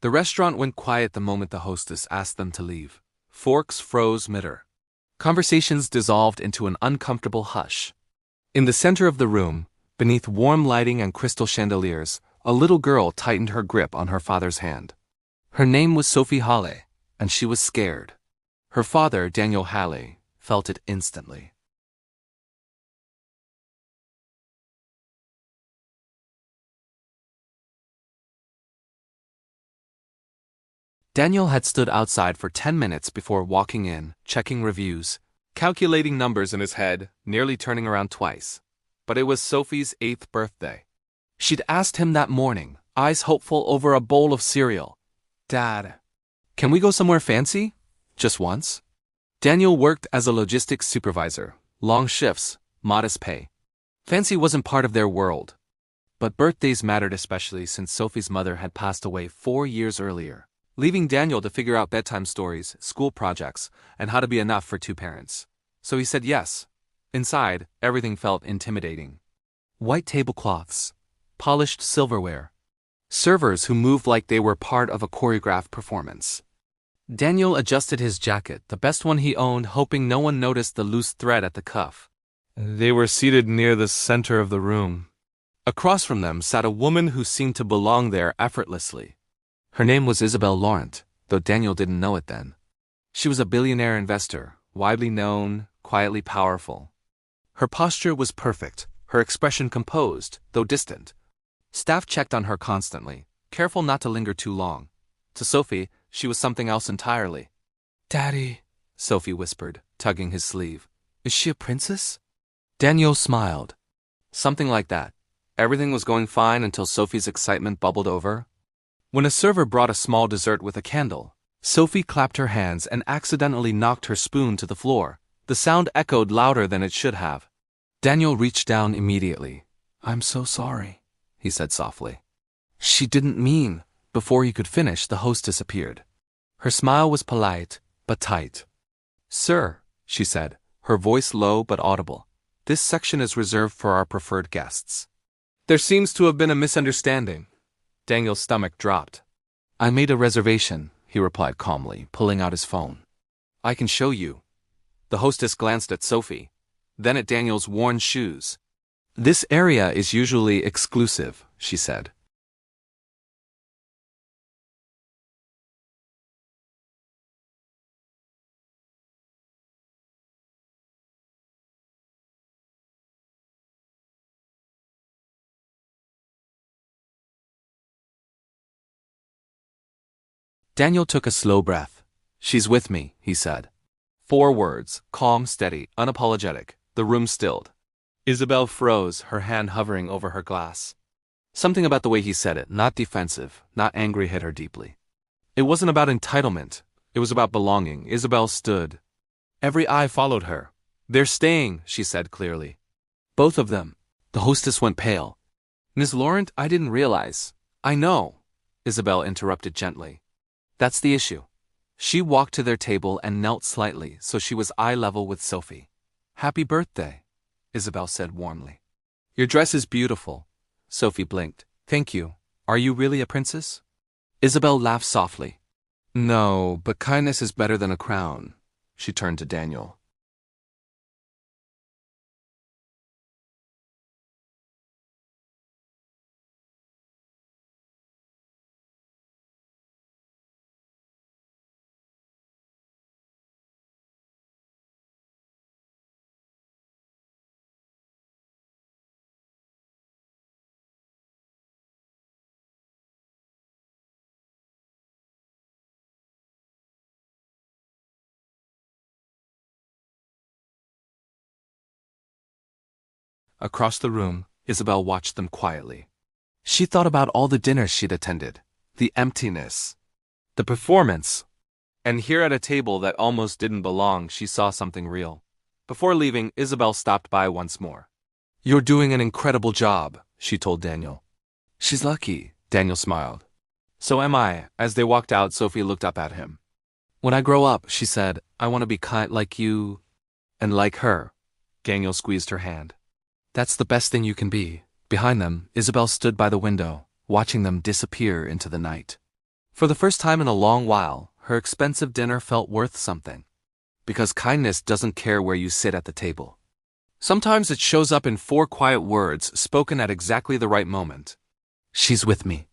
The restaurant went quiet the moment the hostess asked them to leave. Forks froze mid-air. Conversations dissolved into an uncomfortable hush. In the center of the room, beneath warm lighting and crystal chandeliers, a little girl tightened her grip on her father's hand. Her name was Sophie Halle, and she was scared. Her father, Daniel Halle, felt it instantly. Daniel had stood outside for 10 minutes before walking in, checking reviews, calculating numbers in his head, nearly turning around twice. But it was Sophie's 8th birthday. She'd asked him that morning, eyes hopeful over a bowl of cereal. "Dad, can we go somewhere fancy? Just once?" Daniel worked as a logistics supervisor, long shifts, modest pay. Fancy wasn't part of their world. But birthdays mattered especially since Sophie's mother had passed away 4 years earlier, leaving Daniel to figure out bedtime stories, school projects, and how to be enough for 2 parents. So he said yes. Inside, everything felt intimidating. White tablecloths, polished silverware, servers who moved like they were part of a choreographed performance. Daniel adjusted his jacket, the best one he owned, hoping no one noticed the loose thread at the cuff. They were seated near the center of the room. Across from them sat a woman who seemed to belong there effortlessly. Her name was Isabel Laurent, though Daniel didn't know it then. She was a billionaire investor, widely known, quietly powerful. Her posture was perfect, her expression composed, though distant. Staff checked on her constantly, careful not to linger too long. To Sophie, she was something else entirely. "Daddy," Sophie whispered, tugging his sleeve. "Is she a princess?" Daniel smiled. Something like that. Everything was going fine until Sophie's excitement bubbled over. When a server brought a small dessert with a candle, Sophie clapped her hands and accidentally knocked her spoon to the floor. The sound echoed louder than it should have. Daniel reached down immediately. "I'm so sorry," he said softly. "She didn't mean." Before he could finish, the hostess appeared. Her smile was polite, but tight. "Sir," she said, her voice low but audible, "this section is reserved for our preferred guests." "There seems to have been a misunderstanding." Daniel's stomach dropped. "I made a reservation," he replied calmly, pulling out his phone. "I can show you." The hostess glanced at Sophie, then at Daniel's worn shoes. "This area is usually exclusive," she said. Daniel took a slow breath. "She's with me," he said. 4 words, calm, steady, unapologetic. The room stilled. Isabel froze, her hand hovering over her glass. Something about the way he said it, not defensive, not angry, hit her deeply. It wasn't about entitlement. It was about belonging. Isabel stood. Every eye followed her. "They're staying," she said clearly. "Both of them." The hostess went pale. "Ms. Laurent, I didn't realize." "I know," Isabel interrupted gently. "That's the issue." She walked to their table and knelt slightly so she was eye level with Sophie. "Happy birthday," Isabel said warmly. "Your dress is beautiful." Sophie blinked. "Thank you. Are you really a princess?" Isabel laughed softly. "No, but kindness is better than a crown." She turned to Daniel. Across the room, Isabel watched them quietly. She thought about all the dinners she'd attended, the emptiness, the performance. And here at a table that almost didn't belong, she saw something real. Before leaving, Isabel stopped by once more. "You're doing an incredible job," she told Daniel. "She's lucky," Daniel smiled. "So am I." As they walked out, Sophie looked up at him. "When I grow up," she said, "I want to be kind like you and like her." Daniel squeezed her hand. "That's the best thing you can be." Behind them, Isabel stood by the window, watching them disappear into the night. For the first time in a long while, her expensive dinner felt worth something. Because kindness doesn't care where you sit at the table. Sometimes it shows up in 4 quiet words spoken at exactly the right moment. She's with me.